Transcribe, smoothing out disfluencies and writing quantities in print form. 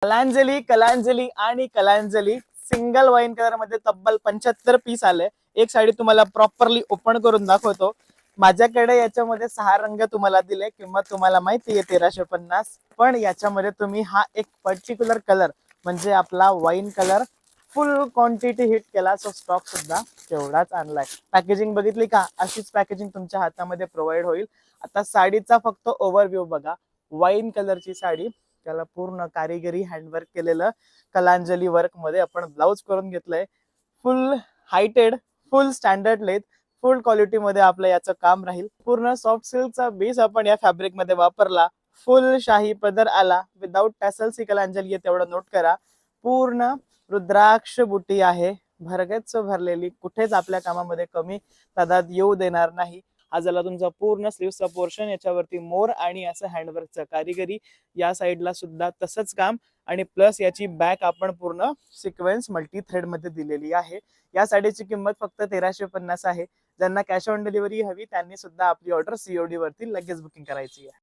कलांजली कलांजली आणि Kalanjali single wine colour मध्ये तब्बल 75 पीस आले। एक साडी तुम्हाला प्रॉपरली ओपन करून दाखवतो। माझ्याकडे याच्यामध्ये 6 रंग तुम्हाला दिले, किंमत तुम्हाला माहिती आहे 1350, पण याच्यामध्ये तुम्ही हा एक पर्टिक्युलर कलर म्हणजे आपला वाईन कलर फुल क्वांटिटी हिट केला, सो स्टॉक सुद्धा तेवढाच आणलाय। पॅकेजिंग बघितली का? अशीच पॅकेजिंग तुमच्या हातामध्ये प्रोव्हाइड होईल। आता साडीचा फक्त ओव्हरव्ह्यू बघा। वाईन कलरची साडी, त्याला पूर्ण कारिगिरी हँडवर्क केलेलं कलांजली वर्क मध्ये आपण ब्लाउज करून घेतलंय। Full heighted, full standard length, full quality मध्ये आपलं याचं काम राहील। पूर्ण सॉफ्ट सिल्कचा बेस आपण या फॅब्रिक मध्ये वापरला। फुल शाही पदर आला विदाउट टॅसल्स ही कलांजली आहे, तेवढं नोट करा। पूर्ण रुद्राक्ष बुटी आहे, भरगच्च भरलेली, कुठेच आपल्या कामामध्ये कमी तादाद येऊ देणार नाही। हा झाला तुमचा पूर्ण स्लीव्हचा पोर्शन, याच्यावरती मोर आणि असं हँडवर्कचं कारिगिरी। या साईडला सुद्धा तसंच काम, आणि प्लस याची बॅक आपण पूर्ण सिक्वेन्स मल्टी थ्रेड मध्ये दिलेली आहे। या साडीची किंमत फक्त 1350 आहे। ज्यांना कॅश ऑन डिलिव्हरी हवी त्यांनी सुद्धा आपली ऑर्डर COD वरती लगेच बुकिंग करायची आहे।